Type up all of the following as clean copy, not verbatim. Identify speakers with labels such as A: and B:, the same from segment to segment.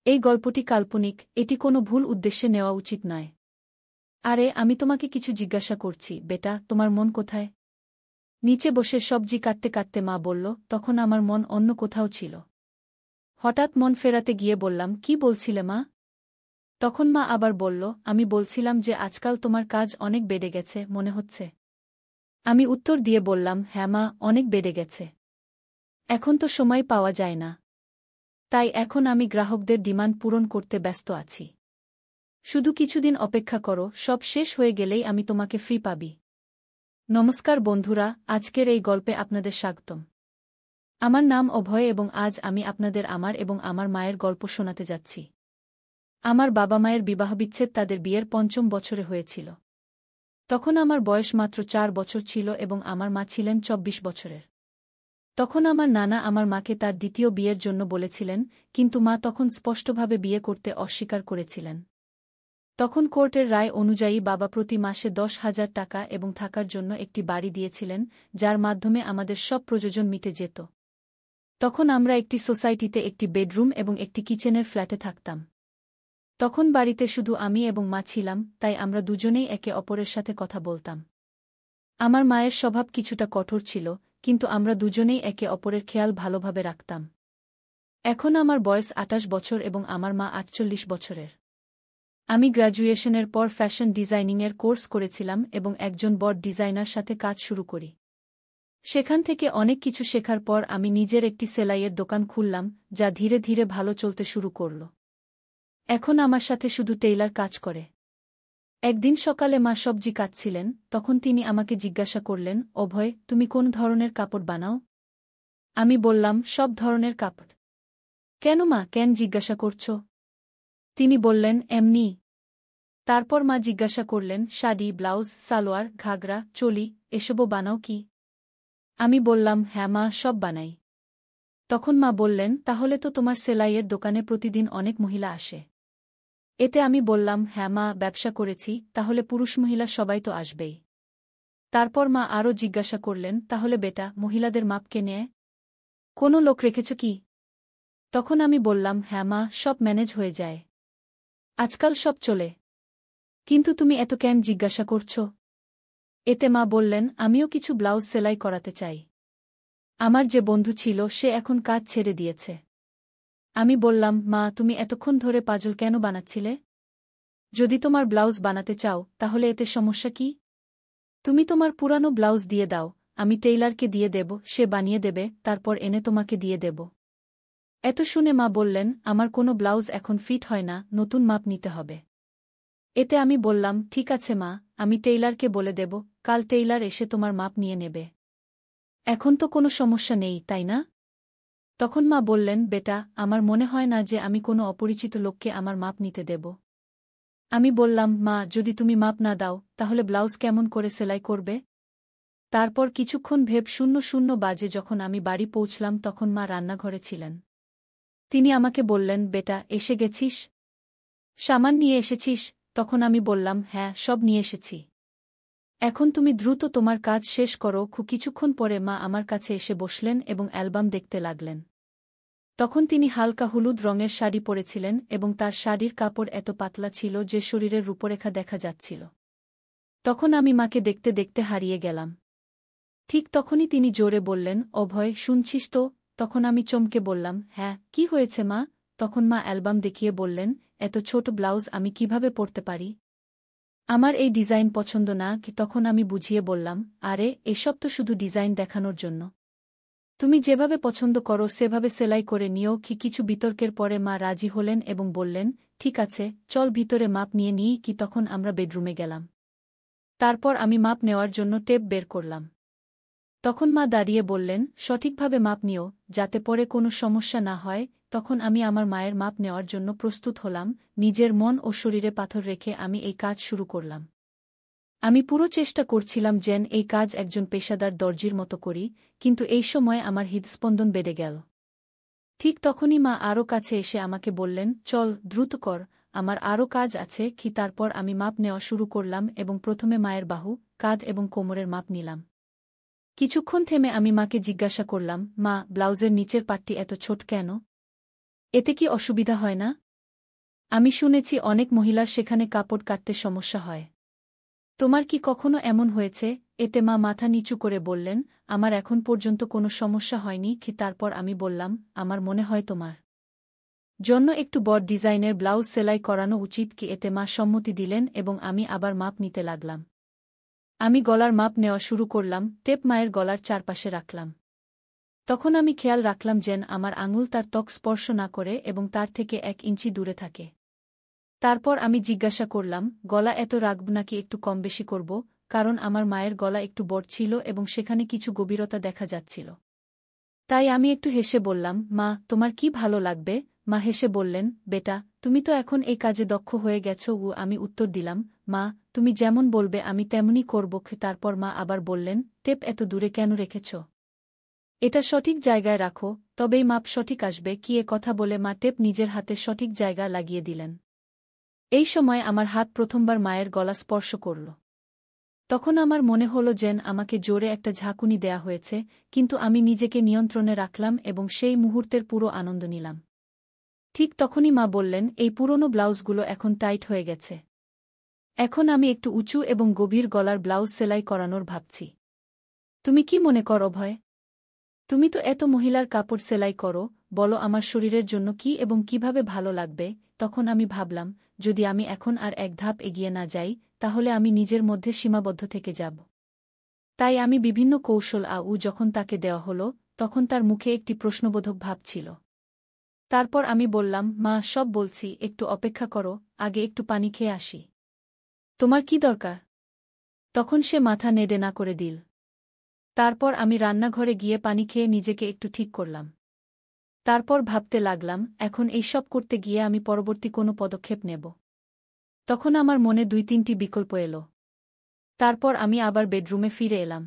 A: এই গল্পটি কাল্পনিক, এটি কোনো ভুল উদ্দেশ্যে নেওয়া উচিত নয়। আরে আমি তোমাকে কিছু জিজ্ঞাসা করছি, বেটা, তোমার মন কোথায়? নিচে বসে সবজি কাটতে কাটতে মা বলল, তখন আমার মন অন্য কোথাও ছিল। হঠাৎ মন ফেরাতে গিয়ে বললাম, কি বলছিলে মা? তখন মা আবার বলল, আমি বলছিলাম যে আজকাল তোমার কাজ অনেক বেড়ে গেছে মনে হচ্ছে। আমি উত্তর দিয়ে বললাম, হ্যাঁ মা, অনেক বেড়ে গেছে। এখন তো সময় পাওয়া যায় না। তাই এখন আমি গ্রাহকদের ডিমান্ড পূরণ করতে ব্যস্ত আছি। শুধু কিছুদিন অপেক্ষা করো, সব শেষ হয়ে গেলেই আমি তোমাকে ফ্রি পাবি। নমস্কার বন্ধুরা, আজকের এই গল্পে আপনাদের স্বাগতম। আমার নাম অভয় এবং আজ আমি আপনাদের আমার এবং আমার মায়ের গল্প শোনাতে যাচ্ছি। আমার বাবা মায়ের বিবাহবিচ্ছেদ তাদের বিয়ের ৫ম বছরে হয়েছিল। তখন আমার বয়স মাত্র ৪ বছর ছিল এবং আমার মা ছিলেন ২৪ বছরের। তখন আমার নানা আমার মাকে তার দ্বিতীয় বিয়ের জন্য বলেছিলেন, কিন্তু মা তখন স্পষ্টভাবে বিয়ে করতে অস্বীকার করেছিলেন। তখন কোর্টের রায় অনুযায়ী বাবা প্রতি মাসে ১০,০০০ টাকা এবং থাকার জন্য একটি বাড়ি দিয়েছিলেন, যার মাধ্যমে আমাদের সব প্রয়োজন মিটে যেত। তখন আমরা একটি সোসাইটিতে একটি বেডরুম এবং একটি কিচেনের ফ্ল্যাটে থাকতাম। তখন বাড়িতে শুধু আমি এবং মা ছিলাম, তাই আমরা দুজনেই একে অপরের সাথে কথা বলতাম। আমার মায়ের স্বভাব কিছুটা কঠোর ছিল, কিন্তু আমরা দুজনেই একে অপরের খেয়াল ভালোভাবে রাখতাম। এখন আমার বয়স ২৮ বছর এবং আমার মা ৪৮ বছরের। আমি গ্র্যাজুয়েশনের পর ফ্যাশন ডিজাইনিংয়ের কোর্স করেছিলাম এবং একজন বড় ডিজাইনার সাথে কাজ শুরু করি। সেখান থেকে অনেক কিছু শেখার পর আমি নিজের একটি সেলাইয়ের দোকান খুললাম, যা ধীরে ধীরে ভালো চলতে শুরু করল। এখন আমার সাথে শুধু টেইলার কাজ করে। একদিন সকালে মা সবজি কাটছিলেন, তখন তিনি আমাকে জিজ্ঞাসা করলেন, অভয়, তুমি কোন ধরনের কাপড় বানাও? আমি বললাম, সব ধরনের কাপড়। কেন মা, কেন জিজ্ঞাসা করছ? তিনি বললেন, এমনি। তারপর মা জিজ্ঞাসা করলেন, শাড়ি, ব্লাউজ, সালোয়ার, ঘাগরা, চোলি, এসবও বানাও কি? আমি বললাম, হ্যাঁ মা, সব বানাই। তখন মা বললেন, তাহলে তো তোমার সেলাইয়ের দোকানে প্রতিদিন অনেক মহিলা আসে। এতে আমি বললাম, হ্যাঁ মা, ব্যবসা করেছি, তাহলে পুরুষ মহিলা সবাই তো আসবেই। তারপর মা আরও জিজ্ঞাসা করলেন, তাহলে বেটা, মহিলাদের মাপ কে নেয়? কোনো লোক রেখেছ কি? তখন আমি বললাম, হ্যাঁ মা, সব ম্যানেজ হয়ে যায়। আজকাল সব চলে। কিন্তু তুমি এত কেন জিজ্ঞাসা করছ? এতে মা বললেন, আমিও কিছু ব্লাউজ সেলাই করাতে চাই। আমার যে বন্ধু ছিল সে এখন কাজ ছেড়ে দিয়েছে। আমি বললাম, মা, তুমি এতক্ষণ ধরে পাজল কেন বানাচ্ছিলে? যদি তোমার ব্লাউজ বানাতে চাও, তাহলে এতে সমস্যা কি? তুমি তোমার পুরানো ব্লাউজ দিয়ে দাও, আমি টেইলারকে দিয়ে দেব, সে বানিয়ে দেবে, তারপর এনে তোমাকে দিয়ে দেব। এত শুনে মা বললেন, আমার কোনো ব্লাউজ এখন ফিট হয় না, নতুন মাপ নিতে হবে। এতে আমি বললাম, ঠিক আছে মা, আমি টেইলারকে বলে দেব, কাল টেইলার এসে তোমার মাপ নিয়ে নেবে। এখন তো কোনো সমস্যা নেই, তাই না? তখন মা বললেন, বেটা, আমার মনে হয় না যে আমি কোনো অপরিচিত লোককে আমার মাপ নিতে দেব। আমি বললাম, মা, যদি তুমি মাপ না দাও, তাহলে ব্লাউজ কেমন করে সেলাই করবে? তারপর কিছুক্ষণ ভেব ০০ বাজে যখন আমি বাড়ি পৌঁছলাম তখন মা রান্নাঘরে ছিলেন। তিনি আমাকে বললেন, বেটা, এসে গেছিস? সামান নিয়ে এসেছিস? তখন আমি বললাম, হ্যাঁ, সব নিয়ে এসেছি। এখন তুমি দ্রুত তোমার কাজ শেষ করো। কিছুক্ষণ পরে মা আমার কাছে এসে বসলেন এবং অ্যালবাম দেখতে লাগলেন। তখন তিনি হালকা হলুদ রঙের শাড়ি পরেছিলেন এবং তার শাড়ির কাপড় এত পাতলা ছিল যে শরীরের রূপরেখা দেখা যাচ্ছিল। তখন আমি মাকে দেখতে দেখতে হারিয়ে গেলাম। ঠিক তখনই তিনি জোরে বললেন, অভয়, শুনছিস তো? তখন আমি চমকে বললাম, হ্যাঁ, কি হয়েছে মা? তখন মা অ্যালবাম দেখিয়ে বললেন, এত ছোট ব্লাউজ আমি কিভাবে পরতে পারি? আমার এই ডিজাইন পছন্দ না কি? তখন আমি বুঝিয়ে বললাম, আরে, এসব তো শুধু ডিজাইন দেখানোর জন্য। তুমি যেভাবে পছন্দ করো সেভাবে সেলাই করে নিও কি? কিছু বিতর্কের পরে মা রাজি হলেন এবং বললেন, ঠিক আছে, চল ভিতরে মাপ নিয়ে নিই কি? তখন আমরা বেডরুমে গেলাম। তারপর আমি মাপ নেওয়ার জন্য টেপ বের করলাম। তখন মা দাঁড়িয়ে বললেন, সঠিকভাবে মাপ নিও, যাতে পরে কোনো সমস্যা না হয়। তখন আমি আমার মায়ের মাপ নেওয়ার জন্য প্রস্তুত হলাম। নিজের মন ও শরীরে পাথর রেখে আমি এই কাজ শুরু করলাম। আমি পুরো চেষ্টা করছিলাম যেন এই কাজ একজন পেশাদার দর্জির মতো করি, কিন্তু এই সময় আমার হৃদস্পন্দন বেড়ে গেল। ঠিক তখনই মা আরও কাছে এসে আমাকে বললেন, চল, দ্রুত কর, আমার আরও কাজ আছে কি? তারপর আমি মাপ নেওয়া শুরু করলাম এবং প্রথমে মায়ের বাহু, কাঁধ এবং কোমরের মাপ নিলাম। কিছুক্ষণ থেমে আমি মাকে জিজ্ঞাসা করলাম, মা, ব্লাউজের নিচের পাটটি এত ছোট কেন? এতে কি অসুবিধা হয় না? আমি শুনেছি অনেক মহিলার সেখানে কাপড় কাটতে সমস্যা হয়। তোমার কি কখনো এমন হয়েছে? এতে মা মাথা নিচু করে বললেন, আমার এখন পর্যন্ত কোনো সমস্যা হয়নি। তারপর আমি বললাম, আমার মনে হয় তোমার জন্য একটু বড় ডিজাইনের ব্লাউজ সেলাই করানো উচিত কি? এতে মা সম্মতি দিলেন এবং আমি আবার মাপ নিতে লাগলাম। আমি গলার মাপ নেওয়া শুরু করলাম, টেপ মায়ের গলার চারপাশে রাখলাম। তখন আমি খেয়াল রাখলাম যেন আমার আঙুল তার ত্বক স্পর্শ না করে এবং তার থেকে 1 ইঞ্চি দূরে থাকে। তারপর আমি জিজ্ঞাসা করলাম, গলা এত রাখব নাকি একটু কম বেশি করব? কারণ আমার মায়ের গলা একটু বড় ছিল এবং সেখানে কিছু গভীরতা দেখা যাচ্ছিল। তাই আমি একটু হেসে বললাম, মা, তোমার কি ভালো লাগবে? মা হেসে বললেন, বেটা, তুমি তো এখন এই কাজে দক্ষ হয়ে গেছো। আমি উত্তর দিলাম, মা, তুমি যেমন বলবে আমি তেমনই করব। তারপর মা আবার বললেন, টেপ এত দূরে কেন রেখেছ? এটা সঠিক জায়গায় রাখো, তবেই মাপ সঠিক আসবে। কি? এ কথা বলে মা টেপ নিজের হাতে সঠিক জায়গা লাগিয়ে দিলেন। এই সময় আমার হাত প্রথমবার মায়ের গলা স্পর্শ করল। তখন আমার মনে হলো যেন আমাকে জোরে একটা ঝাঁকুনি দেয়া হয়েছে, কিন্তু আমি নিজেকে নিয়ন্ত্রণে রাখলাম এবং সেই মুহূর্তের পুরো আনন্দ নিলাম। ঠিক তখনই মা বললেন, এই পুরনো ব্লাউজগুলো এখন টাইট হয়ে গেছে। এখন আমি একটু উঁচু এবং গভীর গলার ব্লাউজ সেলাই করানোর ভাবছি। তুমি কি মনে করো ভয়? তুমি তো এত মহিলার কাপড় সেলাই করো, বলো আমার শরীরের জন্য কি এবং কিভাবে ভালো লাগবে? তখন আমি ভাবলাম, যদি আমি এখন আর এক ধাপ এগিয়ে না যাই, তাহলে আমি নিজের মধ্যে সীমাবদ্ধ থেকে যাব। তাই আমি বিভিন্ন কৌশল যখন তাকে দেওয়া হলো, তখন তার মুখে একটি প্রশ্নবোধক ভাব ছিল। তারপর আমি বললাম, মা, সব বলছি, একটু অপেক্ষা করো, আগে একটু পানি খেয়ে আসি। তোমার কি দরকার? তখন সে মাথা নেড়ে না করে দিল। তারপর আমি রান্নাঘরে গিয়ে পানি খেয়ে নিজেকে একটু ঠিক করলাম। তারপর ভাবতে লাগলাম, এখন এই সব করতে গিয়ে আমি পরবর্তী কোনো পদক্ষেপ নেব। তখন আমার মনে 2-3টি বিকল্প এলো। তারপর আমি আবার বেডরুমে ফিরে এলাম।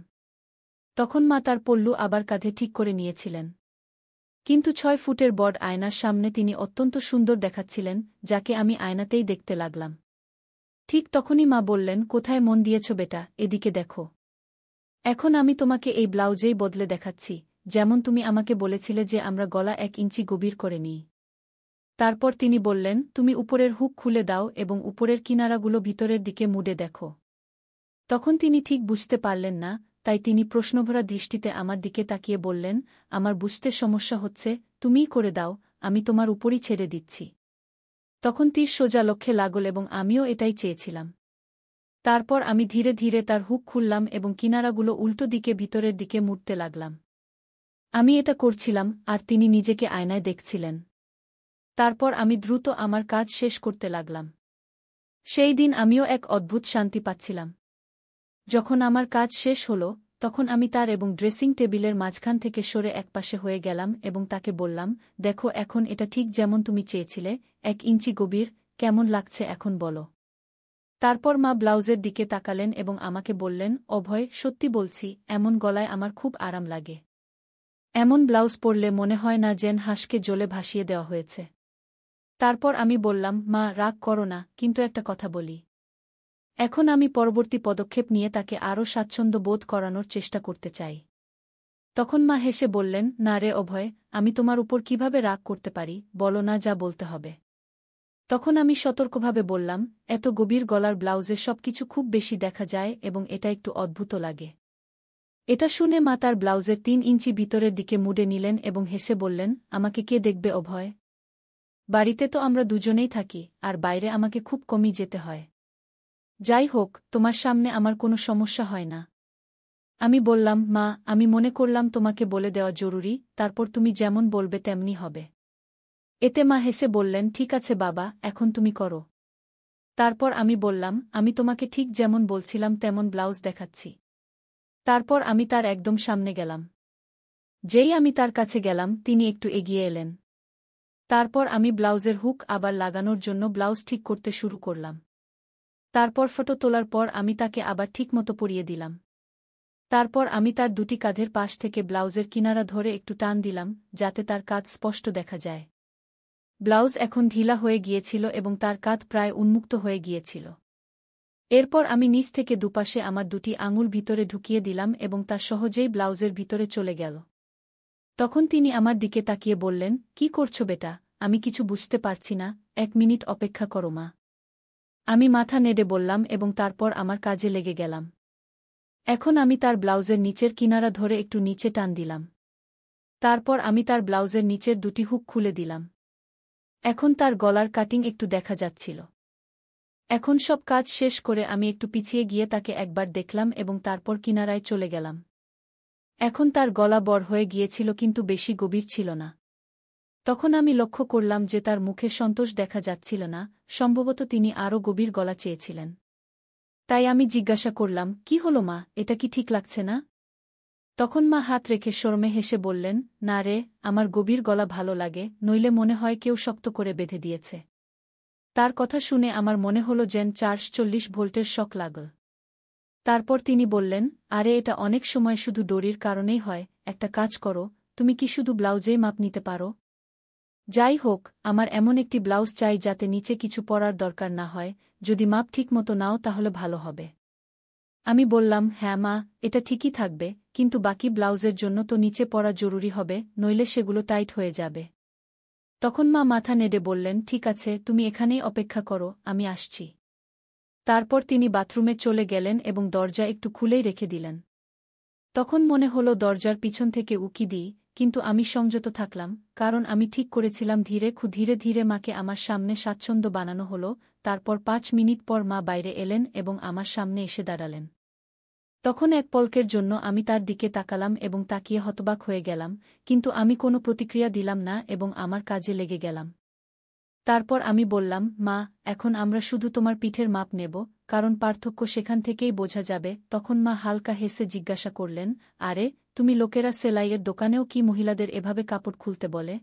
A: তখন মা তার পল্লু আবার কাঁধে ঠিক করে নিয়েছিলেন। কিন্তু 6 ফুটের বড় আয়নার সামনে তিনি অত্যন্ত সুন্দর দেখাচ্ছিলেন, যাকে আমি আয়নাতেই দেখতে লাগলাম। ঠিক তখনই মা বললেন, কোথায় মন দিয়েছ বেটা? এদিকে দেখো। এখন আমি তোমাকে এই ব্লাউজেই বদলে দেখাচ্ছি, যেমন তুমি আমাকে বলেছিলে যে আমরা গলা 1 ইঞ্চি গভীর করে নিই। তারপর তিনি বললেন, তুমি উপরের হুক খুলে দাও এবং উপরের কিনারাগুলো ভিতরের দিকে মুড়ে দেখো। তখন তিনি ঠিক বুঝতে পারলেন না, তাই তিনি প্রশ্নভরা দৃষ্টিতে আমার দিকে তাকিয়ে বললেন, আমার বুঝতে সমস্যা হচ্ছে, তুমিই করে দাও, আমি তোমার উপরই ছেড়ে দিচ্ছি। তখন তীর সোজা লক্ষ্যে লাগল এবং আমিও এটাই চেয়েছিলাম। তারপর আমি ধীরে ধীরে তার হুক খুললাম এবং কিনারাগুলো উল্টো দিকে ভিতরের দিকে মুড়তে লাগলাম। আমি এটা করছিলাম, আর তিনি নিজেকে আয়নায় দেখছিলেন। তারপর আমি দ্রুত আমার কাজ শেষ করতে লাগলাম। সেই দিন আমিও এক অদ্ভুত শান্তি পাচ্ছিলাম। যখন আমার কাজ শেষ হল, তখন আমি তার এবং ড্রেসিং টেবিলের মাঝখান থেকে সরে একপাশে হয়ে গেলাম এবং তাকে বললাম, দেখো, এখন এটা ঠিক যেমন তুমি চেয়েছিলে, 1 ইঞ্চি গভীর। কেমন লাগছে এখন বলো? তারপর মা ব্লাউজের দিকে তাকালেন এবং আমাকে বললেন, অভয়, সত্যি বলছি, এমন গলায় আমার খুব আরাম লাগে। এমন ব্লাউজ পরলে মনে হয় না যেন হাঁসকে জলে ভাসিয়ে দেওয়া হয়েছে। তারপর আমি বললাম, মা, রাগ করো না, কিন্তু একটা কথা বলি। এখন আমি পরবর্তী পদক্ষেপ নিয়ে তাকে আরও স্বাচ্ছন্দ্য বোধ করানোর চেষ্টা করতে চাই। তখন মা হেসে বললেন, না রে অভয়, আমি তোমার উপর কিভাবে রাগ করতে পারি? বলো না, যা বলতে হবে। তখন আমি সতর্কভাবে বললাম, এত গভীর গলার ব্লাউজে সবকিছু খুব বেশি দেখা যায় এবং এটা একটু অদ্ভুত লাগে। এটা শুনে মা তার ব্লাউজের 3 ইঞ্চি ভিতরের দিকে মুড়ে নিলেন এবং হেসে বললেন, আমাকে কে দেখবে অভয়? বাড়িতে তো আমরা দুজনেই থাকি, আর বাইরে আমাকে খুব কমই যেতে হয়। যাই হোক, তোমার সামনে আমার কোনো সমস্যা হয় না। আমি বললাম, মা, আমি মনে করলাম তোমাকে বলে দেওয়া জরুরি, তারপর তুমি যেমন বলবে তেমনি হবে। এতে মা হেসে বললেন, ঠিক আছে বাবা, এখন তুমি করো। তারপর আমি বললাম, আমি তোমাকে ঠিক যেমন বলছিলাম তেমন ব্লাউজ দেখাচ্ছি। তারপর আমি তার একদম সামনে গেলাম। যেই আমি তার কাছে গেলাম, তিনি একটু এগিয়ে এলেন। তারপর আমি ব্লাউজের হুক আবার লাগানোর জন্য ব্লাউজ ঠিক করতে শুরু করলাম। তারপর ফটো তোলার পর আমি তাকে আবার ঠিকমতো পরিয়ে দিলাম। তারপর আমি তার দুটি কাঁধের পাশ থেকে ব্লাউজের কিনারা ধরে একটু টান দিলাম, যাতে তার কাঁধ স্পষ্ট দেখা যায়। ব্লাউজ এখন ঢিলা হয়ে গিয়েছিল এবং তার কাঁধ প্রায় উন্মুক্ত হয়ে গিয়েছিল। এরপর আমি নিচ থেকে দুপাশে আমার দুটি আঙুল ভিতরে ঢুকিয়ে দিলাম এবং তা সহজেই ব্লাউজের ভিতরে চলে গেল। তখন তিনি আমার দিকে তাকিয়ে বললেন, কি করছো বেটা? আমি কিছু বুঝতে পারছি না। 1 মিনিট অপেক্ষা করো মা। আমি মাথা নেড়ে বললাম এবং তারপর আমার কাজে লেগে গেলাম। এখন আমি তার ব্লাউজের নিচের কিনারা ধরে একটু নিচে টান দিলাম। তারপর আমি তার ব্লাউজের নিচের দুটি হুক খুলে দিলাম। এখন তার গলার কাটিং একটু দেখা যাচ্ছিল। এখন সব কাজ শেষ করে আমি একটু পিছিয়ে গিয়ে তাকে একবার দেখলাম এবং তারপর কিনারায় চলে গেলাম। এখন তার গলা বড় হয়ে গিয়েছিল কিন্তু বেশি গভীর ছিল না। তখন আমি লক্ষ্য করলাম যে তার মুখে সন্তোষ দেখা যাচ্ছিল না, সম্ভবত তিনি আরও গভীর গলা চেয়েছিলেন। তাই আমি জিজ্ঞাসা করলাম, কি হলো মা, এটা কি ঠিক লাগছে না? তখন মা হাত রেখে শরমে হেসে বললেন, না রে, আমার গভীর গলা ভালো লাগে, নইলে মনে হয় কেউ শক্ত করে বেঁধে দিয়েছে। তার কথা শুনে আমার মনে হলো যেন 440 ভোল্টের শক লাগল। তারপর তিনি বললেন, আরে এটা অনেক সময় শুধু দড়ির কারণেই হয়, একটা কাজ করো, তুমি কি শুধু ব্লাউজেই মাপ নিতে পারো? যাই হোক, আমার এমন একটি ব্লাউজ চাই যাতে নিচে কিছু পরার দরকার না হয়, যদি মাপ ঠিকমতো নাও তাহলে ভালো হবে। আমি বললাম, হ্যাঁ মা, এটা ঠিকই থাকবে, কিন্তু বাকি ব্লাউজের জন্য তো নিচে পরা জরুরি হবে, নইলে সেগুলো টাইট হয়ে যাবে। তখন মা মাথা নেড়ে বললেন, ঠিক আছে, তুমি এখানেই অপেক্ষা করো, আমি আসছি। তারপর তিনি বাথরুমে চলে গেলেন এবং দরজা একটু খুলেই রেখে দিলেন। তখন মনে হলো দরজার পিছন থেকে উকি দিই, কিন্তু আমি সংযত থাকলাম, কারণ আমি ঠিক করেছিলাম ধীরে ধীরে মাকে আমার সামনে স্বাচ্ছন্দ্য বানানো হলো। তারপর 5 মিনিট পর মা বাইরে এলেন এবং আমার সামনে এসে দাঁড়ালেন। তখন এক পলকের জন্য আমি তার দিকে তাকালাম এবং তাকিয়ে হতবাক হয়ে গেলাম, কিন্তু আমি কোনো প্রতিক্রিয়া দিলাম না এবং আমার কাজে লেগে গেলাম। তারপর আমি বললাম, মা, এখন আমরা শুধু তোমার পিঠের মাপ নেব, কারণ পার্থক্য সেখান থেকেই বোঝা যাবে। তখন মা হালকা হেসে জিজ্ঞাসা করলেন, আরে, তুমি লোকেরা সেলাইয়ের দোকানেও কি মহিলাদের এভাবে কাপড় খুলতে বলে?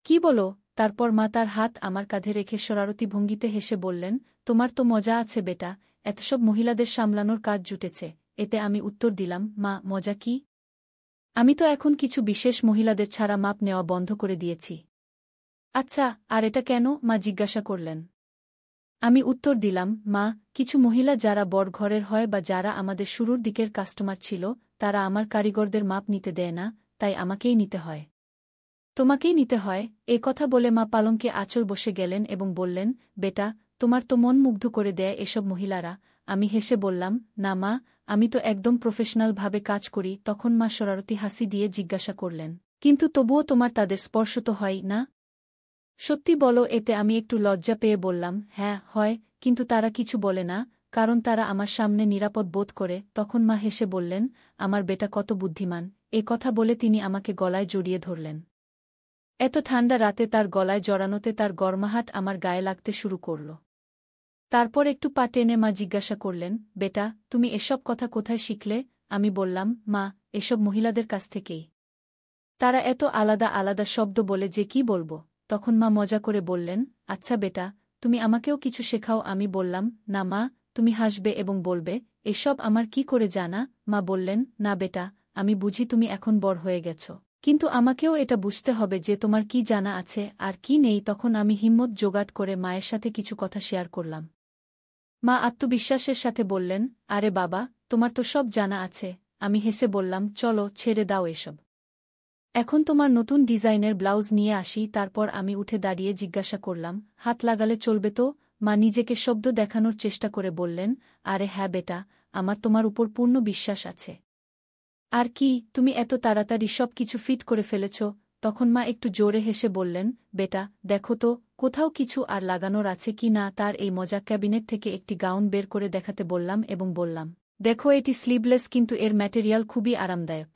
A: কি বলো? তারপর মা তার হাত আমার কাঁধে রেখে শরারতি ভঙ্গিতে হেসে বললেন, তোমার তো মজা আছে বেটা, এতসব মহিলাদের সামলানোর কাজ জুটেছে। এতে আমি উত্তর দিলাম, মা, মজা কি? আমি তো এখন কিছু বিশেষ মহিলাদের ছাড়া মাপ নেওয়া বন্ধ করে দিয়েছি। আচ্ছা, আর এটা কেন? মা জিজ্ঞাসা করলেন। আমি উত্তর দিলাম, মা, কিছু মহিলা যারা বড় ঘরের হয় বা যারা আমাদের শুরুর দিকের কাস্টমার ছিল, তারা আমার কারিগরদের মাপ নিতে দেয় না, তাই আমাকেই নিতে হয়। তোমাকেই নিতে হয়। এ কথা বলে মা পালঙ্কে আঁচল বসে গেলেন এবং বললেন, বেটা, তোমার তো মন মুগ্ধ করে দেয় এসব মহিলারা। আমি হেসে বললাম, না মা, আমি তো একদম প্রফেশনালভাবে কাজ করি। তখন মা শরারতি হাসি দিয়ে জিজ্ঞাসা করলেন, কিন্তু তবুও তোমার তাদের স্পর্শ তো হয় না? সত্যি বলো? এতে আমি একটু লজ্জা পেয়ে বললাম, হ্যাঁ, হয়, কিন্তু তারা কিছু বলে না, কারণ তারা আমার সামনে নিরাপদ বোধ করে। তখন মা হেসে বললেন, আমার বেটা কত বুদ্ধিমান। এ কথা বলে তিনি আমাকে গলায় জড়িয়ে ধরলেন। এত ঠান্ডা রাতে তার গলায় জড়ানোতে তার গরমাহাট আমার গায়ে লাগতে শুরু করল। তারপর একটু পা টেনে মা জিজ্ঞাসা করলেন, বেটা, তুমি এসব কথা কোথায় শিখলে? আমি বললাম, মা, এসব মহিলাদের কাছ থেকেই। তারা এত আলাদা আলাদা শব্দ বলে যে কি বলবো। তখন মা মজা করে বললেন, আচ্ছা বেটা, তুমি আমাকেও কিছু শেখাও। আমি বললাম, না মা, তুমি হাসবে এবং বলবে, এসব আমার কি করে জানা? মা বললেন, না বেটা, আমি বুঝি তুমি এখন বড় হয়ে গেছ, কিন্তু আমাকেও এটা বুঝতে হবে যে তোমার কি জানা আছে আর কি নেই। তখন আমি হিম্মত জোগাড় করে মায়ের সাথে কিছু কথা শেয়ার করলাম। মা আত্মবিশ্বাসের সাথে বললেন, আরে বাবা, তোমার তো সব জানা আছে। আমি হেসে বললাম, চলো, ছেড়ে দাও এসব। এখন তোমার নতুন ডিজাইনের ব্লাউজ নিয়ে আসি। তারপর আমি উঠে দাঁড়িয়ে জিজ্ঞাসা করলাম, হাত লাগালে চলবে তো? মা নিজেকে শব্দ দেখানোর চেষ্টা করে বললেন, আরে হ্যাঁ বেটা, আমার তোমার উপর পূর্ণ বিশ্বাস আছে। আর কি, তুমি এত তাড়াতাড়ি সব কিছু ফিট করে ফেলেছ? তখন মা একটু জোরে হেসে বললেন, বেটা, দেখো তো, কোথাও কিছু আর লাগানোর আছে কি না। তার এই মজা ক্যাবিনেট থেকে একটি গাউন বের করে দেখাতে বললাম এবং বললাম, দেখো, এটি স্লিভলেস, কিন্তু এর ম্যাটেরিয়াল খুবই আরামদায়ক।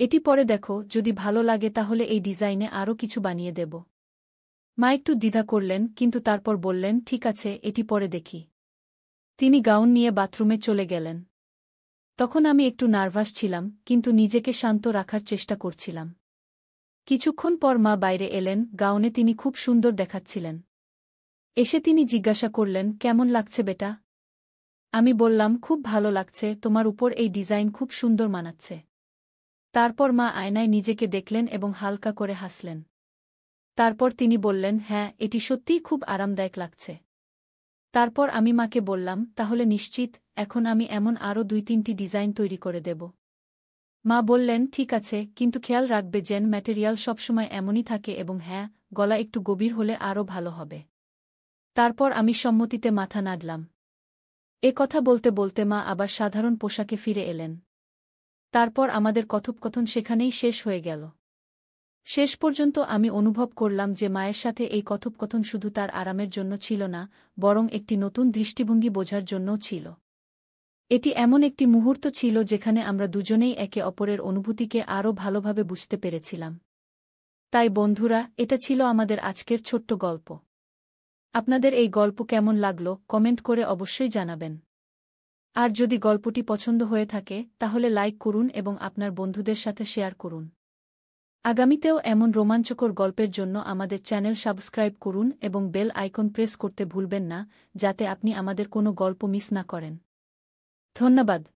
A: এটি পরে দেখো, যদি ভালো লাগে তাহলে এই ডিজাইনে আরও কিছু বানিয়ে দেব। মা একটু দ্বিধা করলেন, কিন্তু তারপর বললেন, ঠিক আছে, এটি পরে দেখি। তিনি গাউন নিয়ে বাথরুমে চলে গেলেন। তখন আমি একটু নার্ভাস ছিলাম, কিন্তু নিজেকে শান্ত রাখার চেষ্টা করছিলাম। কিছুক্ষণ পর মা বাইরে এলেন, গাউনে তিনি খুব সুন্দর দেখাচ্ছিলেন। এসে তিনি জিজ্ঞাসা করলেন, কেমন লাগছে বেটা? আমি বললাম, খুব ভালো লাগছে, তোমার উপর এই ডিজাইন খুব সুন্দর মানাচ্ছে। তারপর মা আয়নায় নিজেকে দেখলেন এবং হালকা করে হাসলেন। তারপর তিনি বললেন, হ্যাঁ, এটি সত্যিই খুব আরামদায়ক লাগছে। তারপর আমি মাকে বললাম, তাহলে নিশ্চিত, এখন আমি এমন আরও 2-3টি ডিজাইন তৈরি করে দেব। মা বললেন, ঠিক আছে, কিন্তু খেয়াল রাখবে যেন ম্যাটেরিয়াল সবসময় এমনই থাকে এবং হ্যাঁ, গলা একটু গভীর হলে আরও ভালো হবে। তারপর আমি সম্মতিতে মাথা নাড়লাম। এ কথা বলতে বলতে মা আবার সাধারণ পোশাকে ফিরে এলেন। তারপর আমাদের কথোপকথন সেখানেই শেষ হয়ে গেল। শেষ পর্যন্ত আমি অনুভব করলাম যে মায়ের সাথে এই কথোপকথন শুধু তার আরামের জন্য ছিল না, বরং একটি নতুন দৃষ্টিভঙ্গি বোঝার জন্যও ছিল। এটি এমন একটি মুহূর্ত ছিল যেখানে আমরা দুজনেই একে অপরের অনুভূতিকে আরও ভালোভাবে বুঝতে পেরেছিলাম। তাই বন্ধুরা, এটা ছিল আমাদের আজকের ছোট্ট গল্প। আপনাদের এই গল্প কেমন লাগলো কমেন্ট করে অবশ্যই জানাবেন। আর যদি গল্পটি পছন্দ হয়ে থাকে তাহলে লাইক করুন এবং আপনার বন্ধুদের সাথে শেয়ার করুন। আগামীতেও এমন রোমাঞ্চকর গল্পের জন্য আমাদের চ্যানেল সাবস্ক্রাইব করুন এবং বেল আইকন প্রেস করতে ভুলবেন না, যাতে আপনি আমাদের কোনো গল্প মিস না করেন। ধন্যবাদ।